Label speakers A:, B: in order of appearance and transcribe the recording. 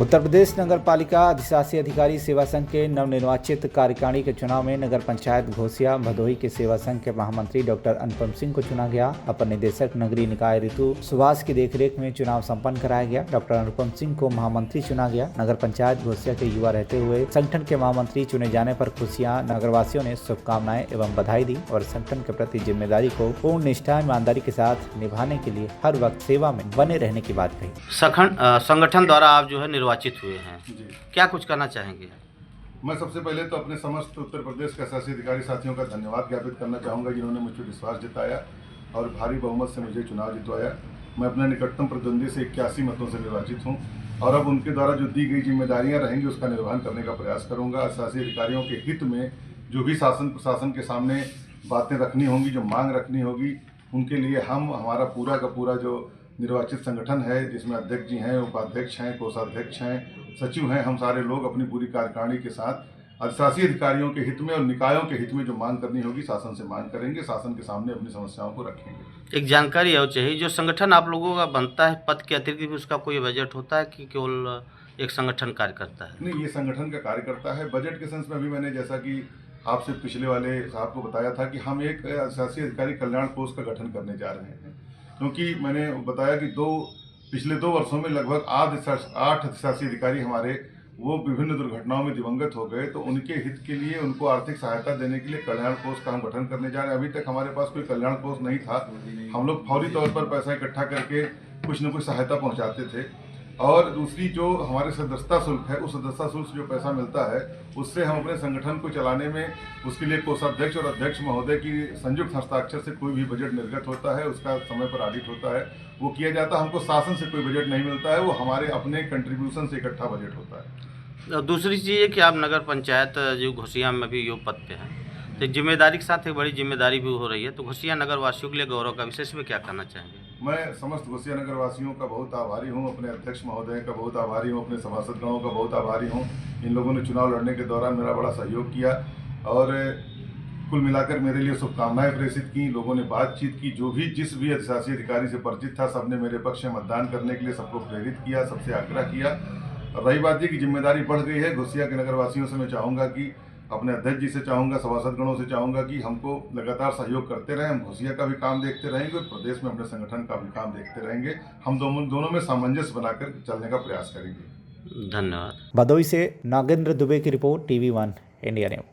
A: उत्तर प्रदेश नगर पालिका अधिशासी अधिकारी सेवा संघ के नवनिर्वाचित कार्यकारिणी के चुनाव में नगर पंचायत घोसिया भदोही के सेवा संघ के महामंत्री डॉक्टर अनुपम सिंह को चुना गया। अपर निदेशक नगरीय निकाय ऋतु सुभाष की देखरेख में चुनाव संपन्न कराया गया। डॉक्टर अनुपम सिंह को महामंत्री चुना गया। नगर पंचायत घोसिया के युवा रहते हुए संगठन के महामंत्री चुने जाने पर खुशियां नगरवासियों ने शुभकामनाएं एवं बधाई दी और संगठन के प्रति जिम्मेदारी को पूर्ण निष्ठा ईमानदारी के साथ निभाने के लिए हर वक्त सेवा में बने रहने की बात कही।
B: संगठन द्वारा आप जो है निर्वाचित हुए हैं, क्या कुछ करना चाहेंगे?
C: मैं सबसे पहले तो अपने समस्त उत्तर प्रदेश के शासी अधिकारी साथियों का धन्यवाद ज्ञापित करना चाहूँगा जिन्होंने मुझ पर विश्वास जताया और भारी बहुमत से मुझे चुनाव जितवाया। मैं अपने निकटतम प्रतिद्वंदी से 81 मतों से निर्वाचित हूँ और अब उनके द्वारा जो दी गई जिम्मेदारियाँ रहेंगी उसका निर्वहन करने का प्रयास करूँगा। शासी अधिकारियों के हित में जो भी शासन प्रशासन के सामने बातें रखनी होंगी, जो मांग रखनी होगी, उनके लिए हमारा पूरा का पूरा जो निर्वाचित संगठन है जिसमें अध्यक्ष जी हैं, उपाध्यक्ष हैं, कोषाध्यक्ष हैं, सचिव हैं, हम सारे लोग अपनी पूरी कार्यकारिणी के साथ अधिशासी अधिकारियों के हित में और निकायों के हित में जो मांग करनी होगी शासन से मांग करेंगे, शासन के सामने अपनी समस्याओं को रखेंगे।
B: एक जानकारी और चाहिए, जो संगठन आप लोगों का बनता है पद के अतिरिक्त भी उसका कोई बजट होता है कि केवल एक संगठन कार्य करता है?
C: नहीं, ये संगठन का कार्य करता है। बजट के सेंस में अभी मैंने जैसा कि आपसे पिछले वाले साहब को बताया था कि हम एक अधिशासी अधिकारी कल्याण कोष का गठन करने जा रहे हैं, क्योंकि मैंने बताया कि पिछले 2 वर्षों में लगभग 8 अधिशासी अधिकारी हमारे वो विभिन्न दुर्घटनाओं में दिवंगत हो गए, तो उनके हित के लिए उनको आर्थिक सहायता देने के लिए कल्याण कोष का हम गठन करने जा रहे हैं। अभी तक हमारे पास कोई कल्याण कोष नहीं था। हम लोग फौरी तौर पर पैसा इकट्ठा करके कुछ न कुछ सहायता पहुंचाते थे। और दूसरी जो हमारे सदस्यता शुल्क है, उस सदस्यता शुल्क से जो पैसा मिलता है उससे हम अपने संगठन को चलाने में उसके लिए कोषाध्यक्ष और अध्यक्ष महोदय की संयुक्त हस्ताक्षर से कोई भी बजट निर्गत होता है, उसका समय पर ऑडिट होता है, वो किया जाता है। हमको शासन से कोई बजट नहीं मिलता है, वो हमारे अपने कंट्रीब्यूशन से इकट्ठा बजट होता है।
B: दूसरी चीज़ है कि आप नगर पंचायत जो घोसिया में भी योग पद पे हैं, तो जिम्मेदारी के साथ एक बड़ी जिम्मेदारी भी हो रही है, तो घोसिया नगर वासियों के लिए गौरव का विशेष में क्या कहना चाहेंगे?
C: मैं समस्त घोसिया नगर वासियों का बहुत आभारी हूँ, अपने अध्यक्ष महोदय का बहुत आभारी हूँ, अपने सभासदगणों का बहुत आभारी हूँ। इन लोगों ने चुनाव लड़ने के दौरान मेरा बड़ा सहयोग किया और कुल मिलाकर मेरे लिए शुभकामनाएं प्रेषित की। लोगों ने बातचीत की, जिस भी अधिशासी अधिकारी से परिचित था सबने मेरे पक्ष में मतदान करने के लिए सबको प्रेरित किया, सबसे आग्रह किया। और रही बात ये कि जिम्मेदारी बढ़ गई है, घोसिया के नगरवासियों से मैं चाहूँगा कि अपने अध्यक्ष जी से चाहूँगा, सभासदगणों से चाहूँगा कि हमको लगातार सहयोग करते रहें। हम घोसिया का भी काम देखते रहेंगे और प्रदेश में अपने संगठन का भी काम देखते रहेंगे। हम दोनों में सामंजस्य बनाकर चलने का प्रयास करेंगे।
B: धन्यवाद।
A: भदोही से नागेंद्र दुबे की रिपोर्ट, TV1 इंडिया न्यूज।